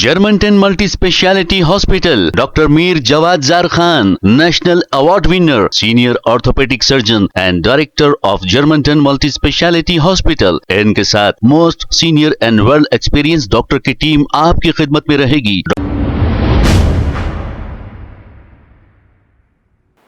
Germantown Multi Speciality Hospital, Dr. Mir Jawad Zar Khan, National Award winner, Senior Orthopedic Surgeon and Director of Germantown Multi Speciality Hospital। इनके साथ most senior and well experience doctor की team आपकी खिदमत में रहेगी।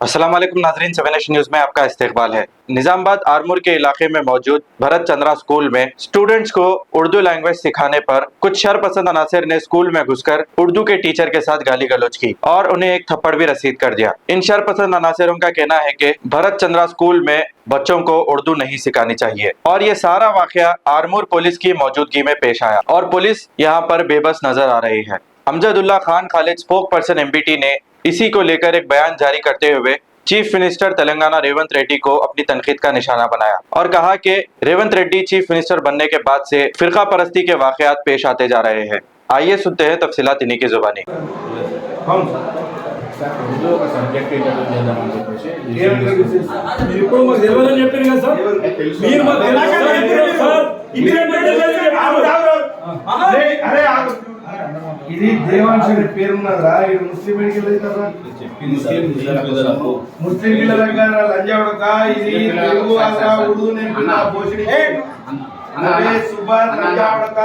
अस्सलाम वालेकुम नाज़रीन, 7 नेशन न्यूज़ में आपका इस्तकबाल है। निजामाबाद आरमूर के इलाके में मौजूद भरत चंद्रा स्कूल में स्टूडेंट्स को उर्दू लैंग्वेज सिखाने पर कुछ शरपसंद अनासिर ने स्कूल में घुसकर उर्दू के टीचर के साथ गाली गलौज की और उन्हें एक थप्पड़ भी रसीद कर दिया। इन शरपसंद अनासिरों का कहना है कि भरत चंद्रा स्कूल में बच्चों को उर्दू नहीं सिखानी चाहिए और ये सारा वाकया आरमूर पुलिस की मौजूदगी में पेश आया और पुलिस यहाँ पर बेबस नजर आ रही है। Amjadullah Khan Khalid spoke person empty ने इसी को लेकर एक बयान जारी करते हुए चीफ मिनिस्टर तेलंगाना रेवंत रेड्डी को अपनी तनकीद का निशाना बनाया और कहा कि रेवंत रेड्डी चीफ मिनिस्टर बनने के बाद से फिरका परस्ती के वाकयात पेश आते जा रहे हैं। आइए सुनते हैं तफसीलात इन्हीं की जुबानी। ఇది దేవాంశుడి పేరున్నదా? ఇది ముస్లిం ముస్లిం పిల్లల దగ్గర లంజావుడక ఇది తెలుగు ఉర్దూ నేర్పిన పోషడి సుబార్ లంజావుడక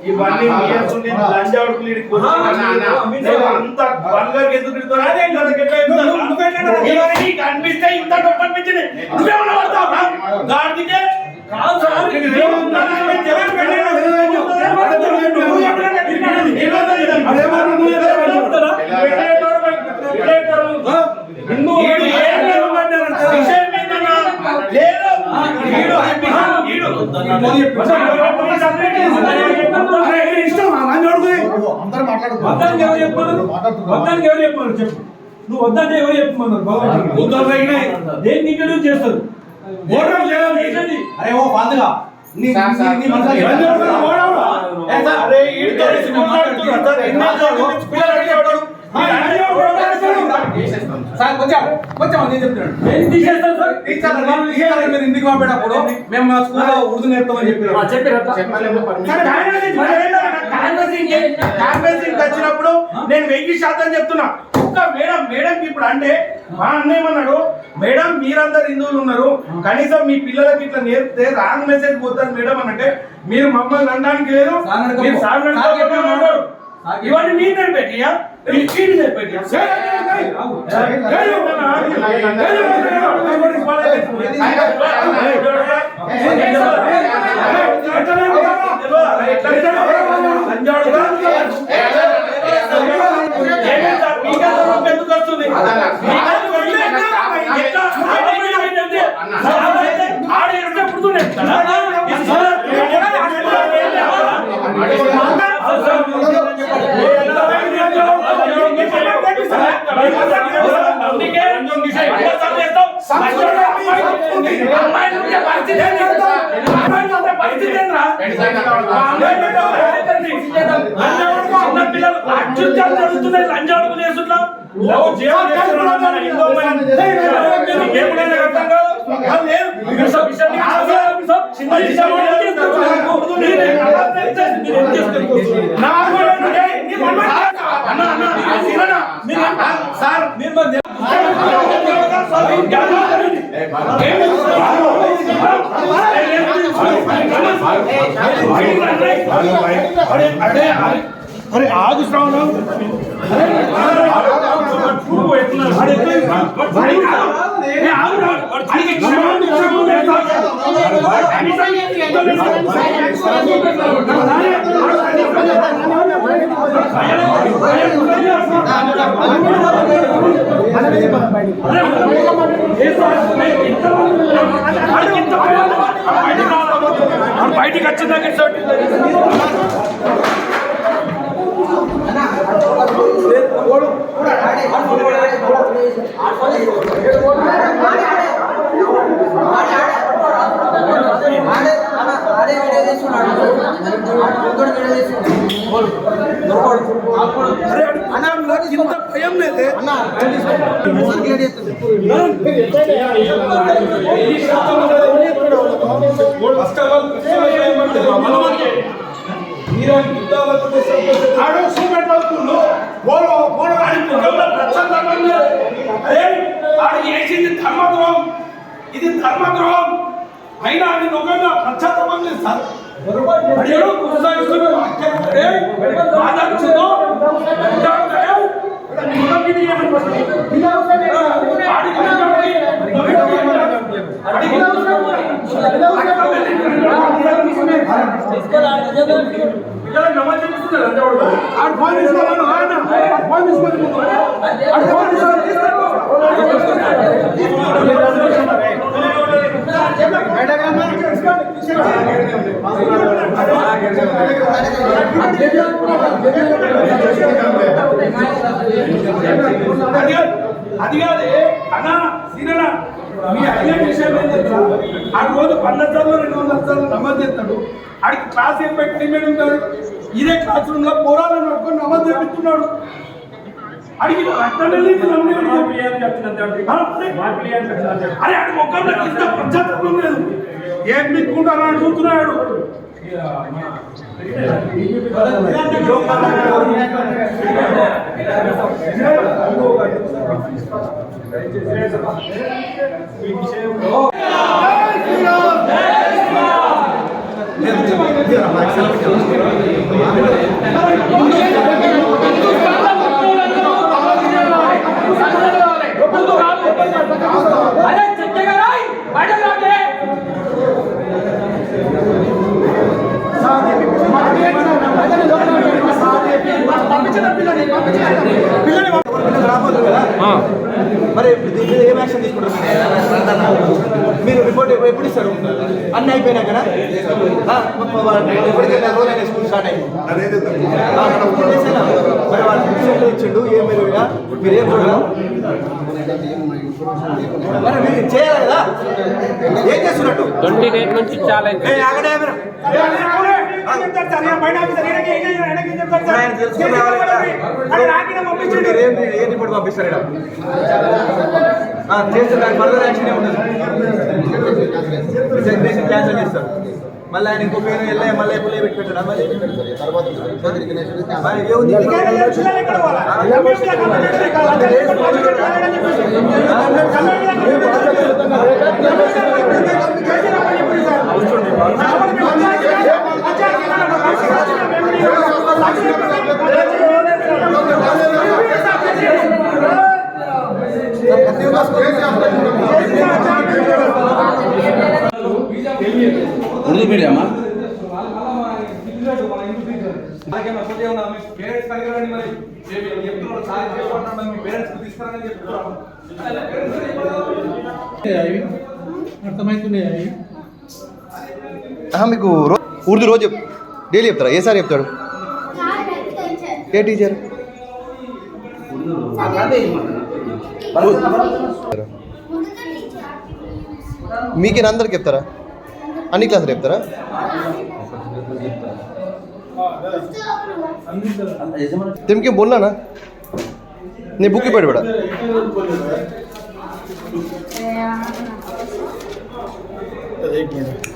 ఇవన్నీ నియర్సుండి లంజావుడుకు అంత బంగారు ఎందుకు కనిపిస్తే ఇంత కనిపించింది నువ్వేమన్నా పడతావా గాడికే నువ్వు వద్దంటే ఎవరు చెప్పమన్నారు? దేన్ని ఇంట్రడ్యూస్ చేస్తారు? అరే ఓ బాధగా ఇంటికి పంపేటప్పుడు మేము మా స్కూల్లో ఉర్దూ నేర్పుతామని వచ్చినప్పుడు నేను 1000% చెప్తున్నా. ఒక్క మేడం ఇప్పుడు అంటే మా అన్నయ్య ఏమన్నాడు, మేడం మీరందరు హిందువులు ఉన్నారు, కనీసం మీ పిల్లలకి ఇట్లా నేర్పితే రాంగ్ మెసేజ్ పోతుంది మేడం అనంటే మీరు మమ్మల్ని అనడానికి లేదు, ఇవన్నీ మీరు నేర్పెట్టియా ఎందుకు వస్తుంది? अरे आग श्रावण బయటికి వచ్చిందాక ఇంత భయం లేదే అన్న ఆడు చేసింది ధర్మద్రోహం, ఇది ధర్మద్రోహం అయినా అది నిజంగా పశ్చాత్తాపం లేదు సార్. అడిగాడు కొనసాగిస్తున్నాడు. ఆదర్శంతో అది కాదే అన్నా సీనన్నా మీ అడిగే విషయం ఏం తెలుసా? ఆ రోజు 100 సార్లు 200 సార్లు నమోదు చేస్తాడు. ఆడికి క్లాస్ ఏం పెట్టి డిమాండ్ ఉంటాడు. ఇదే క్లాస్ రూమ్ లో పోరాలను పట్టుకొని నమోదు చేపిస్తున్నాడు. అడిగి రక్తం అరే ఆడి ముఖంలో ఇంత పశ్చాత్తాపం లేదు. ఏం మిక్కుంటారో అని చూస్తున్నాడు. మరి దీని మీద ఏం యాక్షన్ తీసుకుంటారు మీరు? రిపోర్ట్ ఎప్పుడు ఇస్తారు? అన్నీ అయిపోయినాకనా? ఎప్పటికైనా రోజు అయినా స్కూల్ స్టార్ట్ అయింది. మరి వాళ్ళు డిసిషన్ ఇచ్చిండు ఏం మీరు ఏం చూడరా? మరి మీరు చేయాలి కదా, ఏం చేస్తున్నట్టు? 28 నుంచి ఛాలెంజ్ ఏ రిపోర్ట్ పంపిస్తారు? చేస్తే దానికి ఫర్దర్ యాక్షన్ ఏముండదు. సెగ్రేషన్ క్యాన్సిల్ చేస్తారు. మళ్ళీ ఆయన ఇంకో పేరు వెళ్ళా మళ్ళీ ఎప్పుడు పెట్టి పెట్టాడా? మళ్ళీ ఉర్దూ మీడియమా? మీకు ఉర్దూ రోజు డైలీ చెప్తారా? ఏ సార్ చెప్తాడు? ఏ టీచర్? మీకే అందరికి చెప్తారా? అన్ని క్లాసులు చెప్తారా? तुमके बोलना ना नहीं बुक ही पढ़ बड़ा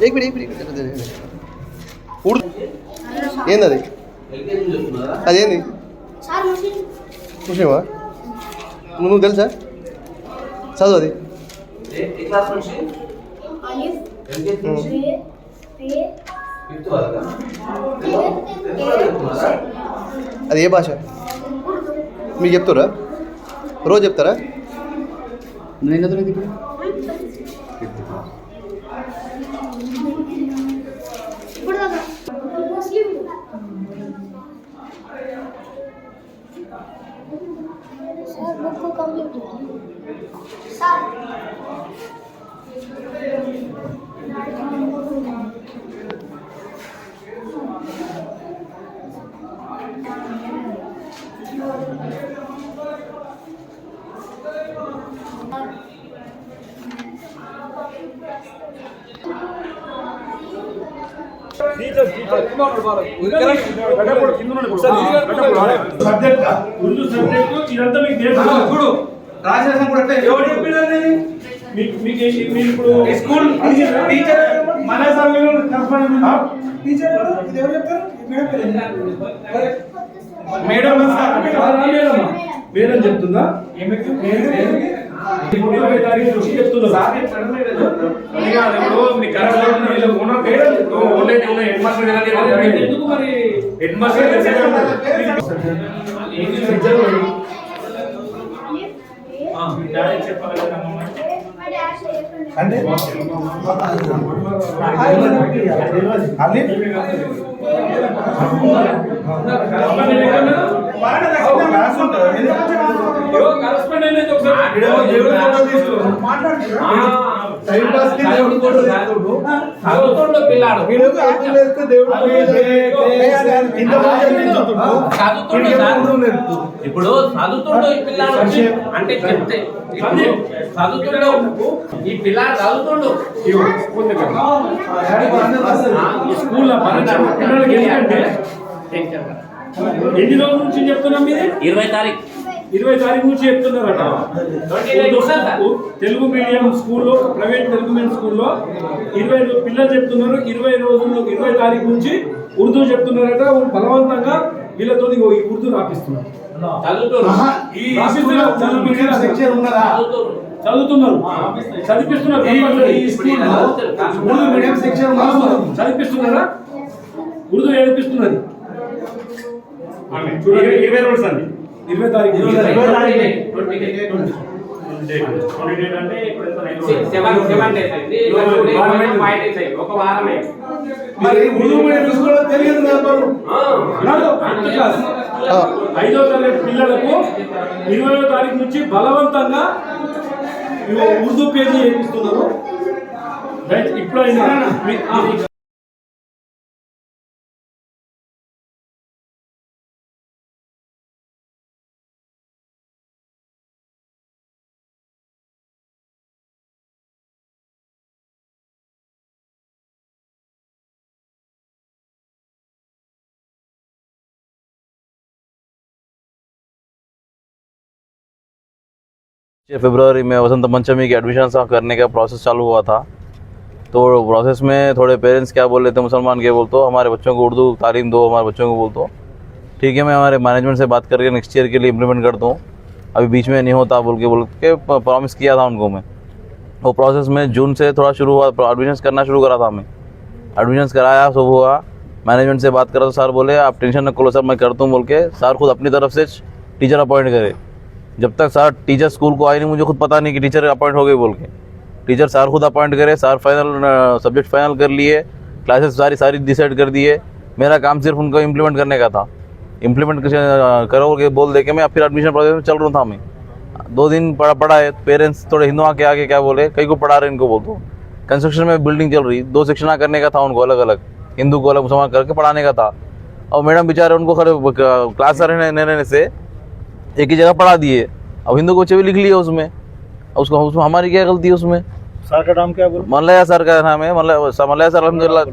एक मिनट उर्दू ఏంది అదేంది? ముస్లిమా? నువ్వు తెలుసా? చదువు అది. అది ఏ భాష మీకు చెప్తారా? రోజు చెప్తారా? ఉర్దూ సబ్జెక్టు ఇదంతా మీకు చూడు రాజేశం కూడా ఎవరు చెప్పినది మీకు ఇప్పుడు స్కూల్ టీచర్ మన సమయంలో టీచర్ ఇది ఎవరు చెప్తారు? మేడం మేడం చెప్తుందా? అంటే ఇప్పుడు చదువుతుండో ఈ పిల్లాడు అంటే చెప్తే చదువుతుండో ఈ పిల్లాడు చదువుతుండు స్కూల్లో పిల్లలకి ఏంటంటే ఎన్ని రోజుల నుంచి చెప్తున్నాం మీది 20 తారీఖు నుంచి చెప్తున్నారట. తెలుగు మీడియం స్కూల్లో, ప్రైవేట్ తెలుగు మీడియం స్కూల్లో 20 పిల్లలు చెప్తున్నారు. 20 తారీఖు నుంచి ఉర్దూ చెప్తున్నారట. బలవంతంగా వీళ్ళతో ఈ ఉర్దూ రాపిస్తున్నారు. చదువుతున్నారు, చదివిస్తున్నారు. చదివిస్తున్నారా? ఉర్దూ ఏడిపిస్తున్నది. 20 రోజులు అండి, 20 తారీఖు ఒక వారమే. ఉర్దూ మీడియం స్కూల్లో తెలియదు కదా. 5వ తరగతి పిల్లలకు 20వ తారీఖు నుంచి బలవంతంగా ఉర్దూ పేజీ చేపిస్తున్నారు. ఇప్పుడు फरवरी में वसंत पंचमी की एडमिशन करने का प्रोसेस चालू हुआ था। तो प्रोसेस में थोड़े पेरेंट्स क्या बोल रहे थे, मुसलमान के बोल तो हमारे बच्चों को उर्दू तालीम दो, हमारे बच्चों को बोल तो ठीक है, मैं हमारे मैनेजमेंट से बात करके नेक्स्ट ईयर के लिए इम्प्लीमेंट करता हूँ, अभी बीच में नहीं होता बोल के प्रॉमिस किया था उनको मैं। वो प्रोसेस में जून से थोड़ा शुरू हुआ, एडमिशन करना शुरू करा था मैं। एडमिशन कराया, सब हुआ, मैनेजमेंट से बात करा तो सर बोले आप टेंशन न करो सर, मैं करता हूँ बोल के सर खुद अपनी तरफ से टीचर अपॉइंट करे। जब तक सर टीचर स्कूल को आए नहीं, मुझे खुद पता नहीं कि टीचर अपॉइंट हो गए बोल के। टीचर सर खुद अपॉइंट करे, सर फाइनल सब्जेक्ट फाइनल कर लिए, क्लासेस सारी डिसाइड कर दिए। मेरा काम सिर्फ उनको इम्प्लीमेंट करने का था। इम्प्लीमेंट करो के बोल दे के मैं फिर एडमिशन प्रोसेस में चल रहा था मैं। 2 दिन पढ़ा है। पेरेंट्स थोड़े हिंदुआ के आगे क्या बोले, कई को पढ़ा रहे इनको बोल दो। कंस्ट्रक्शन में बिल्डिंग चल रही, 2 सेक्शन करने का था उनको अलग अलग, हिंदू को अलग मुसलमान करके पढ़ाने का था। और मैडम बेचारे उनको क्लास रहने से एक ही जगह पढ़ा दिए। अब हिंदू को बच्चे भी लिख लिए उसमें उसमें हमारी क्या गलती है उसमें? सर का नाम क्या बोल? मल्लैया सर का नाम है, मल्लैया सर अल्हम्दुलिल्लाह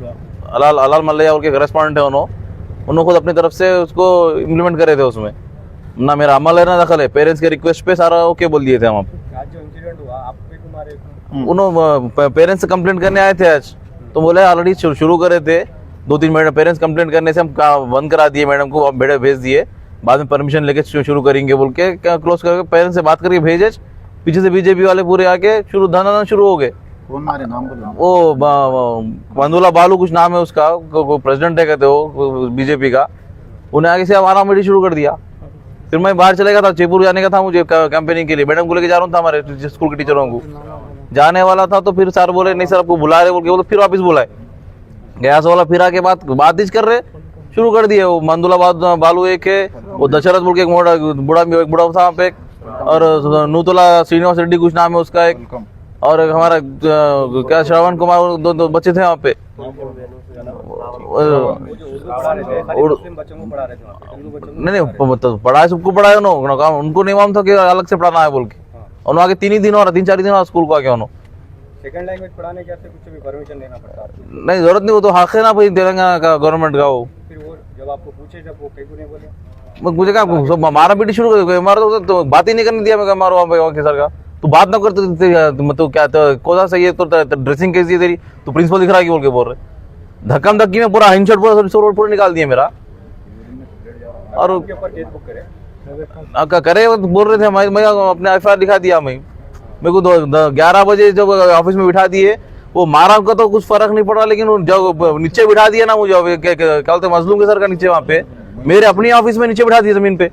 अलाल मल्लैया उनके करेस्पॉन्डेंट है। उन्होंने खुद अपनी तरफ से उसको इम्प्लीमेंट करे थे उसमें। ना मेरा अमल है ना दखल है, पेरेंट्स के रिक्वेस्ट पे सारा ओके बोल दिए थे वहाँ पे। आज जो इंसिडेंट हुआ आपको भी मारे? उन्होंने पेरेंट्स से कंप्लेंट करने आए थे आज, तो बोले ऑलरेडी शुरू करे थे। 2-3 मैडम पेरेंट्स कंप्लेंट करने से हम बंद करा दिए, मैडम को भेज दिए, बाद में परमिशन लेके शुरू करेंगे बोल के क्लोज करके पेरेंट्स से बात करके भेजे। पीछे से बीजेपी वाले पूरे आके धरना शुरू हो गए। कौन मारे नाम बोलो? वो मंदुला बालू कुछ नाम है उसका, प्रेसिडेंट है कहते हो बीजेपी का। उन्हें आगे से आवारा मेडी शुरू कर दिया। फिर मैं बाहर चले गया था, जयपुर जाने का था मुझे कैंपेनिंग के लिए, मैडम को लेके जा रहा था हमारे स्कूल के टीचरों को जाने वाला था। तो फिर सर बोले नहीं सर आपको बुला रहे बोल के, बोले फिर वापस बुलाए। गैस वाला फिर आके बात कर रहे शुरू कर दिए। वो मंदुला बालू एक है, वो दशरथ बोल के एक बुढ़ा था वहाँ पे, और नूतला श्रीनिवास रेड्डी कुछ नाम है उसका एक, और हमारा क्या श्रवण कुमार, 2 बच्चे थे वहाँ पे। नहीं पढ़ाए सबको पढ़ाए उनको नहीं मालूम था कि अलग से पढ़ाना है बोल के। और आगे 3 ही दिन और 3-4 दिन और स्कूल को आके उन्होंने सेकंड लैंग्वेज पढ़ाने के कुछ भी परमिशन लेना पड़ता है? नहीं जरूरत नहीं, वो तो हक है ना भाई तेलंगाना का गवर्नमेंट का। वो फिर वो जब आपको पूछे जब वो कहीं को नहीं बोले? मुझे क्या सब मारा पीटी शुरू कर, हमारा तो बात ही नहीं करने दिया। मैं मारो वहाँ के सर का तू बात ना कर, मतलब क्या कौन सा सही है, तो ड्रेसिंग कैसी है तेरी, तू प्रिंसिपल दिख रहा है बोल के बोल रहे। धक्का धक्की में पूरा हिंशट पूरा निकाल दिया मेरा। और केस बुक करे करे बोल रहे थे, मैं अपने FIR लिखा दिया मैं। मेरे को 11 बजे जब ऑफिस में बिठा दिए, वो मारा का तो कुछ फर्क नहीं पड़ा, लेकिन जब नीचे बिठा दिया ना मुझे, क्या बोलते मजलूम के सर का नीचे, वहाँ पे मेरे अपनी ऑफिस में नीचे बिठा दिए जमीन पे,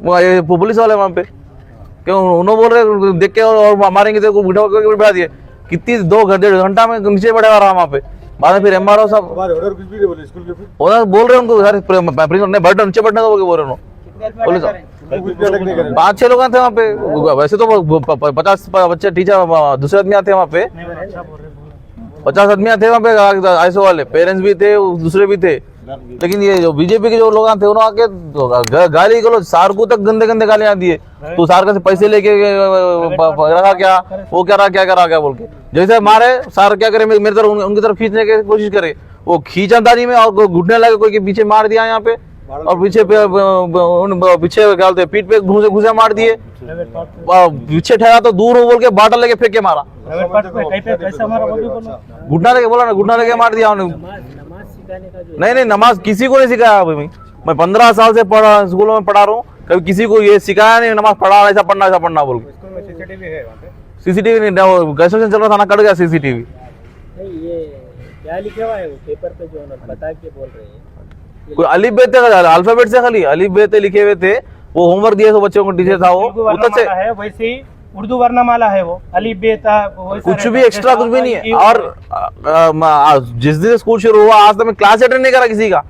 वो पुलिस वाले वहाँ पे, क्यों उन्होंने बोल रहे देख के और मारेंगे तेरे को, बिठा दिए। कितनी 2-1.5 घंटा में नीचे बैठा रहा वहाँ पे। बाद में फिर MRO साहब बोल रहे उनको सर बैठो नीचे बैठने दो बोल रहे पुलिस। 5-6 लोग थे वहाँ पे, वैसे तो 50 बच्चे टीचर दूसरे आदमी आते वहाँ पे, 50 आदमी थे वहाँ पे, ISO वाले पेरेंट्स भी थे, दूसरे भी थे, लेकिन ये जो बीजेपी के जो लोग थे उन्होंने आके गाली गलो सार को तक गंदे गंदे गालियां दिए। तो सार का से पैसे लेके रखा क्या, वो क्या रहा, क्या करा क्या बोल के, जैसे मारे सार क्या करे मेरी तरफ उनकी तरफ खींचने की कोशिश करे, वो खींचादारी में और घुटने लगे, कोई के पीछे मार दिया यहाँ पे, और पीछे पीछे क्या बोलते पीठ पे घुसे मार दिए, पीछे ठहरा तो दूर बोल के बाटल लेके फेंक के मारा, घुटना लेके बोला ना, घुटना लेके मार दिया उन्होंने। नहीं नमाज किसी को नहीं सिखाया अभी मैं 15 साल से स्कूलों में पढ़ा रहा हूँ, कभी किसी को ये सिखाया नहीं नमाज पढ़ा, ऐसा पढ़ना बोल के। CCTV नहीं, कंस्ट्रक्शन चल रहा था ना, कट गया CCTV। ये क्या लिखा हुआ है वो पेपर पे जो बता के बोल रहे हैं, कोई अलिफ बे थे, अल्फाबेट से खाली अलिफ बे थे लिखे हुए थे, वो होमवर्क दिए बच्चों को, टीचर था वो उधर से है वैसे ही उर्दू वर्णमाला है, वो अलिफ बे था, कुछ भी एक्स्ट्रा कुछ भी नहीं है। और जिस दिन स्कूल शुरू हुआ आज तक मैं क्लास अटेंड नहीं करा किसी का,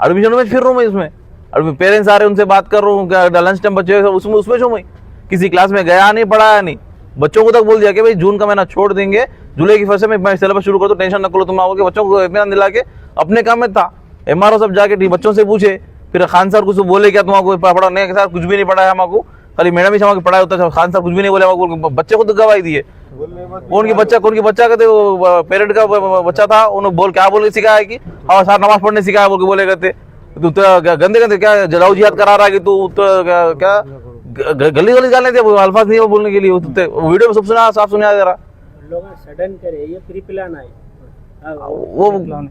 एडमिशन में फिर रहा हूँ मैं इसमें, और पेरेंट्स आ रहे उनसे बात कर रहा हूँ, लंच टाइम बच्चे उसमें छू मैं किसी क्लास में गया नहीं, पढ़ाया नहीं, बच्चों को तक बोल दिया कि भाई जून का महीना छोड़ देंगे, जुलाई की फर्स्ट में मैं सिलेबस शुरू कर दो, टेंशन न करो तुम आओगे, बच्चों को इत्मीनान दिला के अपने काम में था। MRO सब जाके बच्चों से पूछे, फिर खान सर कुछ बोले क्या तुमको पढ़ा नहीं सर, कुछ भी नहीं पढ़ाया हमको, खाली मैडम ही हमको पढ़ाया होता है, खान सर कुछ भी नहीं बोले, बच्चे को तो गवाही दिए, कौन की बच्चा कहते वो पेरेंट का बच्चा था, उन्होंने बोल क्या बोल के सिखाया कि हाँ सर नमाज पढ़ने सिखाया बोल के बोले करते, तू गंदे गंदे क्या जलाऊ जिहाद करा रहा है कि तू क्या गली गालने थे, अल्फाज नहीं बोलने के लिए, वीडियो में सब सुना, साफ सुना जरा, लोग सडन करे, ये प्री प्लान है, वो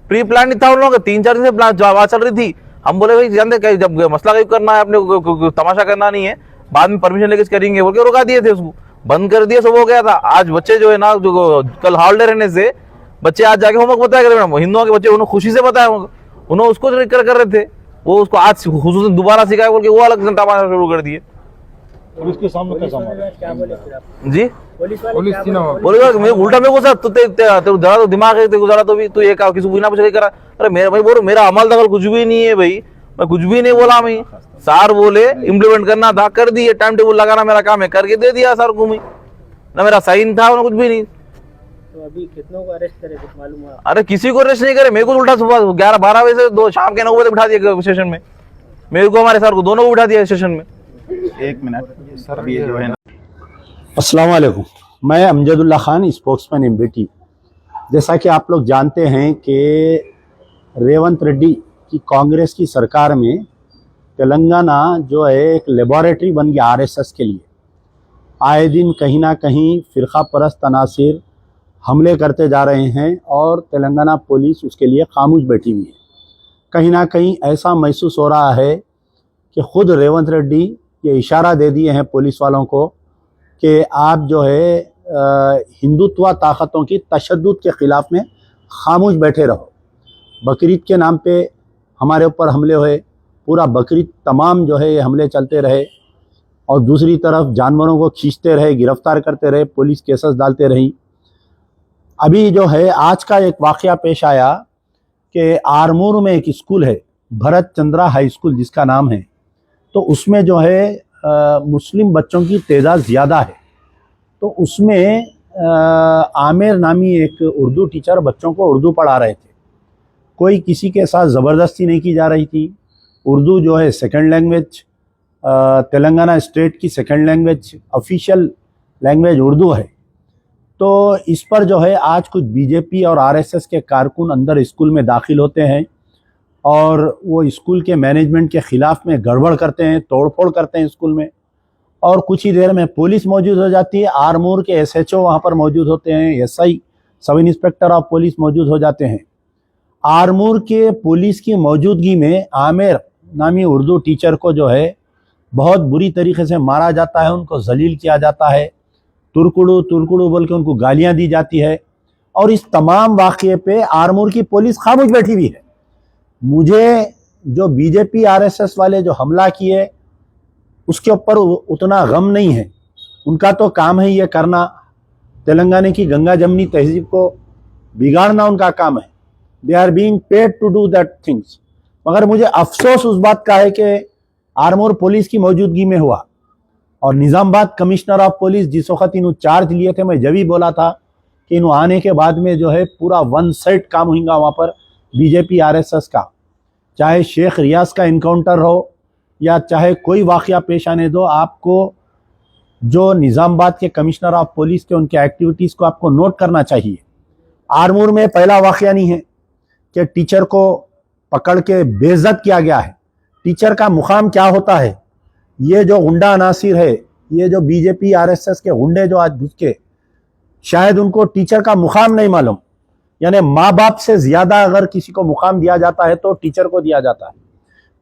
प्री प्लान नहीं था उन लोगों का, 3-4 दिन से बात चल रही थी। हम बोले भाई जानते जब मसला कहीं करना है अपने तमाशा करना नहीं है, बाद में परमिशन लेके करेंगे बोल के रुका दिए थे, उसको बंद कर दिया, सब हो गया था। आज बच्चे जो है ना, जो कल हॉलिडे रहने से बच्चे आज जाके होमवर्क बताया करे, मैडम हिंदुओं के बच्चे उन्होंने खुशी से बताया, उन्होंने उसको कर रहे थे, वो उसको आज खुसूसन दोबारा सिखाया बोल के वो अलग तमाशा शुरू कर दिए। पुलिस के सामने क्या बोले फिर आप? जी पुलिस मैं उल्टा मेरे को सर तू जरा तो दिमाग है जरा तो भी, तू ये किसी को बिना पूछे करा, अरे मेरा भाई बोलो मेरा अमल दखल कुछ भी नहीं है भाई, मैं कुछ भी नहीं बोला, मैं सार बोले इम्प्लीमेंट करना था कर दिए, टाइम टेबल लगाना मेरा काम है करके दे दिया सर को, मैं ना मेरा साइन था ना कुछ भी नहीं। तो अभी कितनों को अरेस्ट करे कुछ मालूम हुआ? अरे किसी को अरेस्ट नहीं करे, मेरे को उल्टा सुबह 11-12 बजे से दो शाम के 9 बजे बिठा दिया स्टेशन में, मेरे को हमारे सर को दोनों को बिठा दिया स्टेशन में। एक मिनट सर, ये जो है ना, अस्सलाम वालेकुम, मैं अमजदुल्ला खान, स्पोक्समैन MBT। जैसा कि आप लोग जानते हैं कि रेवंत रेड्डी की कांग्रेस की सरकार में तेलंगाना जो है एक लेबोरेटरी बन गया RSS के लिए। आए दिन कहीं ना कहीं फ़िरका परस्त तनासिर हमले करते जा रहे हैं और तेलंगाना पुलिस उसके लिए खामोश बैठी हुई है। कहीं ना कहीं ऐसा महसूस हो रहा है कि ख़ुद रेवंत रेड्डी ये इशारा दे दिए हैं पुलिस वालों को कि आप जो है हिंदुत्व ताकतों की तशद्दुद के ख़िलाफ़ में खामोश बैठे रहो। बकरीद के नाम पे हमारे ऊपर हमले हुए, पूरा बकरीद तमाम जो है ये हमले चलते रहे, और दूसरी तरफ जानवरों को खींचते रहे, गिरफ्तार करते रहे, पुलिस केसेस डालते रही। अभी जो है आज का एक वाक़या पेश आया कि आरमूर में एक स्कूल है, भरत चंद्रा हाई स्कूल जिसका नाम है, तो उसमें जो है मुस्लिम बच्चों की तादाद ज़्यादा है। तो उसमें आमिर नामी एक उर्दू टीचर बच्चों को उर्दू पढ़ा रहे थे। कोई किसी के साथ ज़बरदस्ती नहीं की जा रही थी। उर्दू जो है सेकंड लैंग्वेज, तेलंगाना स्टेट की second language, official language Urdu है। तो इस पर जो है आज कुछ बीजेपी और RSS के कारकुन अंदर स्कूल में दाखिल होते हैं और वो स्कूल के मैनेजमेंट के ख़िलाफ़ में गड़बड़ करते हैं, तोड़फोड़ करते हैं स्कूल में, और कुछ ही देर में पुलिस मौजूद हो जाती है। आरमूर के SHO वहाँ पर मौजूद होते हैं, SI sub inspector of police मौजूद हो जाते हैं। आरमूर के पुलिस की मौजूदगी में आमिर नामी उर्दू टीचर को जो है बहुत बुरी तरीके से मारा जाता है, उनको जलील किया जाता है, तुरकुड़ू तुरकुड़ू बोल के उनको गालियां दी जाती है। और इस तमाम वाक़ये पे आरमूर की पुलिस खामोश बैठी हुई है। मुझे जो बीजेपी आरएसएस वाले जो हमला किए उसके ऊपर उतना गम नहीं है। उनका तो काम है ये करना, तेलंगाना की गंगा जमनी तहजीब को बिगाड़ना उनका काम है। They are being paid to do that things. मगर मुझे अफसोस उस बात का है कि आरमूर पुलिस की मौजूदगी में हुआ। और निज़ामाबाद कमिश्नर ऑफ पुलिस जिस वक्त इन्हों चार्ज लिए थे, मैं जब भी बोला था कि इन्हों आने के बाद में जो है पूरा वन साइड काम होगा वहाँ पर बीजेपी आरएसएस का। चाहे शेख रियाज का इनकाउंटर हो या चाहे कोई वाक़या पेश आने दो, आपको जो निज़ामाबाद के कमिश्नर ऑफ पुलिस के उनके एक्टिविटीज़ को आपको नोट करना चाहिए। आरमूर में पहला वाक़या नहीं है कि टीचर को पकड़ के बेइज्जत किया गया है। टीचर का मुकाम क्या होता है, ये जो गुंडा अनासिर है, ये जो बीजेपी आरएसएस के गुंडे जो आज घुस के, शायद उनको टीचर का मुकाम नहीं मालूम। यानी माँ बाप से ज्यादा अगर किसी को मुकाम दिया जाता है तो टीचर को दिया जाता है।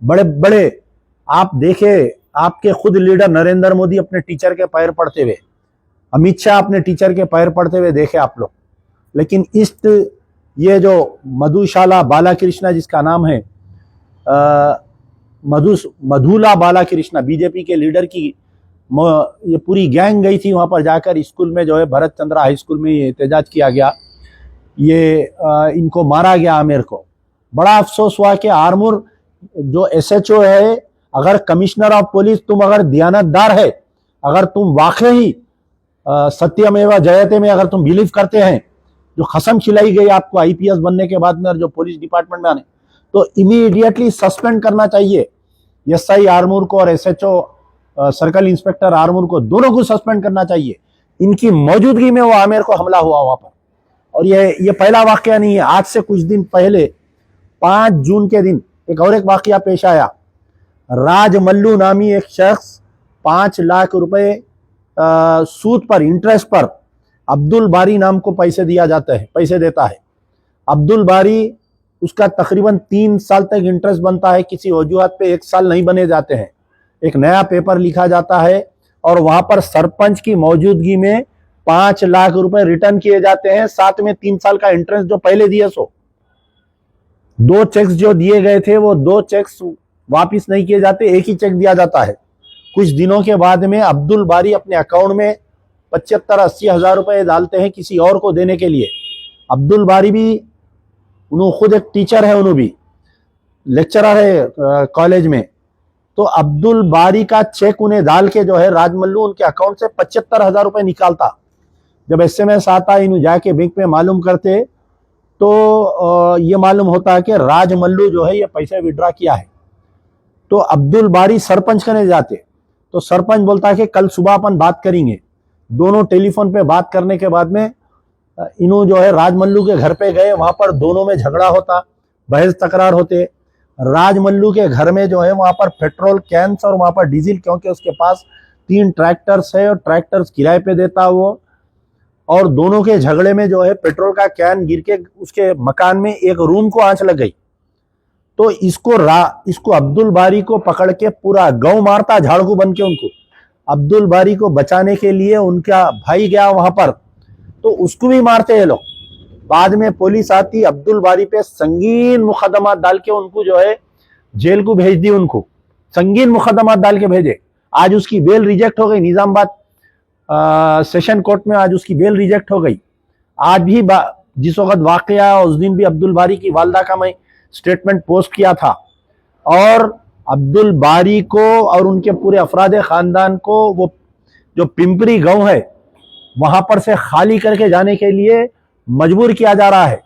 बड़े बड़े आप देखे, आपके खुद लीडर नरेंद्र मोदी अपने टीचर के पैर पड़ते हुए, अमित शाह अपने टीचर के पैर पड़ते हुए देखे आप लोग। लेकिन इस ये जो मधुशाला बालाकृष्णा जिसका नाम है, मधुला बालाकृष्णा, बीजेपी के लीडर की ये पूरी गैंग गई थी वहां पर जाकर स्कूल में जो है भरत चंद्रा हाई स्कूल में ये एहतजाज किया गया, ये इनको मारा गया आमिर को। बड़ा अफसोस हुआ कि आरमूर जो एसएचओ है, अगर कमिश्नर ऑफ पुलिस तुम अगर दियानतदार है, अगर तुम वाकई सत्यमेव जयते में अगर तुम बिलीव करते हैं, जो कसम खिलाई गई आपको आईपीएस बनने के बाद में और जो पुलिस डिपार्टमेंट में आने, तो इमीडिएटली सस्पेंड करना चाहिए एसआई आरमूर को और एसएचओ सर्कल इंस्पेक्टर आरमूर को, दोनों को सस्पेंड करना चाहिए। इनकी मौजूदगी में वो आमिर को हमला हुआ वहां पर। और ये पहला वाकया नहीं है। आज से कुछ दिन पहले 5 जून के दिन एक और एक वाकया पेश आया। राज मल्लू नामी एक शख्स 5 लाख रुपए सूद पर, इंटरेस्ट पर अब्दुल बारी नाम को पैसे देता है। अब्दुल बारी, उसका तकरीबन 3 साल तक इंटरेस्ट बनता है, किसी वजूहत पे 1 साल नहीं बने जाते हैं। एक नया पेपर लिखा जाता है और वहां पर सरपंच की मौजूदगी में 5 लाख रुपए रिटर्न किए जाते हैं, साथ में 3 साल का इंटरेस्ट जो पहले दिए सो। 2 चेक्स जो दिए गए थे वो 2 चेक्स वापिस नहीं किए जाते, एक ही चेक दिया जाता है। कुछ दिनों के बाद में अब्दुल बारी अपने अकाउंट में 75-80 हजार रुपए डालते हैं किसी और को देने के लिए। अब्दुल बारी भी, उन्होंने खुद एक टीचर है, उन्होंने भी लेक्चरर है कॉलेज में। तो अब्दुल बारी का चेक उन्हें डाल के जो है राजमल्लू उनके अकाउंट से 75 हजार रुपए निकालता। जब एसएमएस आता, इन्हों जाके बैंक में मालूम करते तो ये मालूम होता है कि राजमल्लू जो है ये पैसे विड्रॉ किया है। तो अब्दुल बारी सरपंच करने जाते, तो सरपंच बोलता है कि कल सुबह अपन बात करेंगे। दोनों टेलीफोन पे बात करने के बाद में इन्हों जो है राजमल्लू के घर पे गए। वहां पर दोनों में झगड़ा होता, बहस तकरार होते। राजमल्लू के घर में जो है वहां पर पेट्रोल कैंस और वहां पर डीजल, क्योंकि उसके पास 3 ट्रैक्टर्स है और ट्रैक्टर्स किराए पे देता वो। और दोनों के झगड़े में जो है पेट्रोल का कैन गिर के उसके मकान में एक रूम को आंच लग गई। तो इसको अब्दुल बारी को पकड़ के पूरा गांव मारता झाड़ू बन के उनको। अब्दुल बारी को बचाने के लिए उनका भाई गया वहां पर, तो उसको भी मारते हैं लोग। बाद में पुलिस आती, अब्दुल बारी पे संगीन मुकदमा डाल के उनको जो है जेल को भेज दी। उनको संगीन मुकदमा डाल के भेजे। आज उसकी बेल रिजेक्ट हो गई, निजामाबाद सेशन कोर्ट में आज उसकी बेल रिजेक्ट हो गई। आज भी जिस वक्त वाकया, उस दिन भी अब्दुल बारी की वालदा का मैं स्टेटमेंट पोस्ट किया था और अब्दुल बारी को और उनके पूरे अफराद खानदान को वो जो पिंपरी गांव है वहां पर से खाली करके जाने के लिए मजबूर किया जा रहा है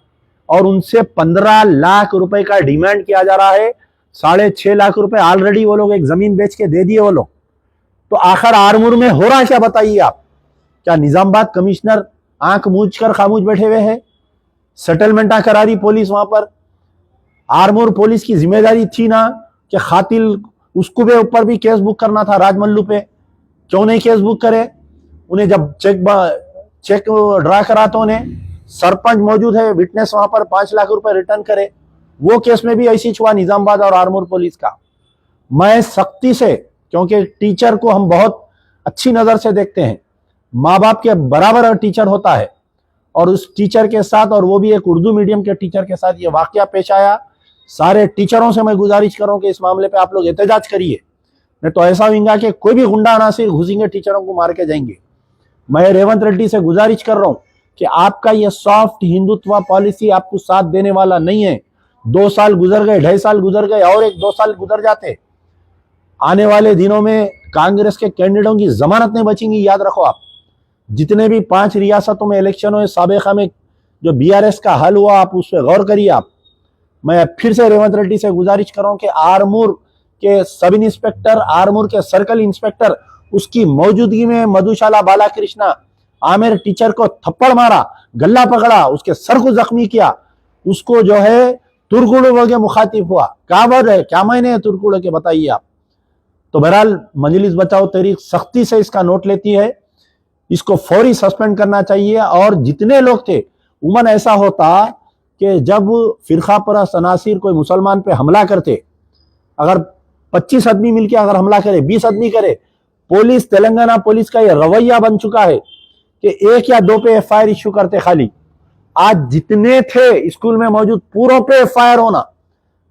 और उनसे 15 लाख रुपए का डिमांड किया जा रहा है। 6.5 लाख रुपए ऑलरेडी वो लोग एक जमीन बेच के दे दिए वो लोग। तो आखिर आरमूर में हो रहा क्या बताइए आप? क्या निजामाबाद कमिश्नर आंख मूंझ कर खामोश बैठे हुए हैं? सेटलमेंट करा रही पुलिस वहां पर। आरमूर पुलिस की जिम्मेदारी थी ना कि खातिल उसको भी ऊपर भी केस बुक करना था राजमल्लू पे, क्यों नहीं केस बुक करे? उन्हें जब चेक ड्रा करा तो उन्हें सरपंच मौजूद है, विटनेस वहां पर 5 लाख रुपए रिटर्न करे। वो केस में भी ऐसी हुआ निजामाबाद और आरमूर पुलिस का। मैं सख्ती से, क्योंकि टीचर को हम बहुत अच्छी नजर से देखते हैं, माँ बाप के बराबर टीचर होता है, और उस टीचर के साथ, और वो भी एक उर्दू मीडियम के टीचर के साथ ये वाकया पेश आया। सारे टीचरों से मैं गुजारिश कर रहा हूं कि इस मामले पे आप लोग एहतजाज करिए, नहीं तो ऐसा होगा कि कोई भी गुंडा अनासिर घुसेंगे, टीचरों को मार के जाएंगे। मैं रेवंत रेड्डी से गुजारिश कर रहा हूं कि आपका ये सॉफ्ट हिंदुत्व पॉलिसी आपको साथ देने वाला नहीं है। 2 साल गुजर गए, 2.5 साल गुजर गए, और 1-2 साल गुजर जाते। आने वाले दिनों में कांग्रेस के कैंडिडेटों की जमानत नहीं बचेंगी, याद रखो आप। जितने भी 5 रियासतों में इलेक्शन हुए साबिका में, जो बीआरएस का हल हुआ, आप उस पर गौर करिए आप। मैं फिर से रेवंत रेड्डी से गुजारिश कर रहा हूं कि आरमूर के सब इंस्पेक्टर, आरमूर के सर्कल इंस्पेक्टर, उसकी मौजूदगी में मधुशाला बालाकृष्णा आमिर टीचर को थप्पड़ मारा, गला पकड़ा, उसके सर को जख्मी किया, उसको जो है तुर्कुड़ों के मुखातिब हुआ। क्या बात है, क्या मायने है तुर्कुड़ों के, बताइए आप। तो बहरहाल मजलिस बचाओ तहरीक सख्ती से इसका नोट लेती है, इसको फौरी सस्पेंड करना चाहिए। और जितने लोग थे, उमन ऐसा होता कि जब फिरका परस्त अनासिर कोई मुसलमान पे हमला करते, अगर 25 आदमी मिलकर अगर हमला करे, 20 आदमी करे, पुलिस, तेलंगाना पुलिस का ये रवैया बन चुका है कि 1 या 2 पे एफआईआर इश्यू करते खाली। आज जितने थे स्कूल में मौजूद, पूरों पे एफआईआर होना।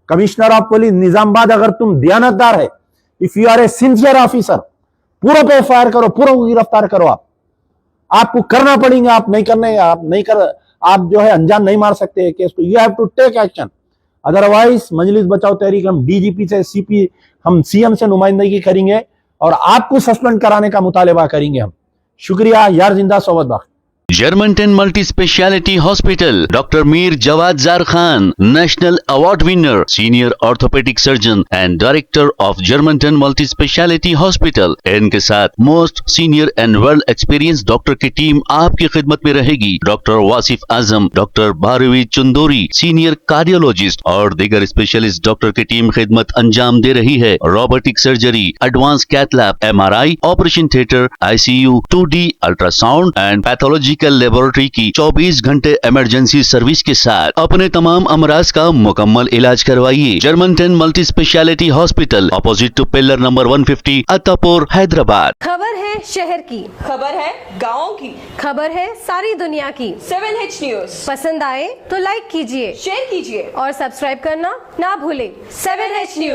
कमिश्नर ऑफ पुलिस निजामाबाद, अगर तुम दियानतदार है, if you are a sincere officer, पूरों पे एफआईआर करो, पूरों को गिरफ्तार करो। आपको करना पड़ेगा, आप नहीं करने, आप जो है अंजाम नहीं मार सकते केस को। You have to take action, otherwise Majlis Bachao Tehreek हम डीजीपी से सीपी, हम सीएम से नुमाइंदगी करेंगे और आपको सस्पेंड कराने का मुतालबा करेंगे हम। शुक्रिया। यार जिंदा सोबत बाख। Germantown Multi Speciality Hospital, Dr. Mir Jawad Zar Khan, National Award winner, Senior Orthopedic Surgeon and Director of Germantown Multi Speciality Hospital। इनके साथ most senior and world experience doctor की टीम आपकी खिदमत में रहेगी। Doctor Wasif Azam, doctor Bharvi Chandori, senior cardiologist और दीगर specialist doctor की टीम खिदमत अंजाम दे रही है। Robotic surgery, advance cath lab, MRI, operation theatre, ICU, 2D ultrasound and pathology laboratory की 24 घंटे इमरजेंसी सर्विस के साथ अपने तमाम अमराज का मुकम्मल इलाज करवाइए। Germanten multi speciality hospital, opposite to pillar number 150, Attapur, Hyderabad. खबर है शहर की, खबर है गाँव की, खबर है सारी दुनिया की। 7H न्यूज पसंद आए तो लाइक कीजिए, शेयर कीजिए और सब्सक्राइब करना ना भूले। 7H news.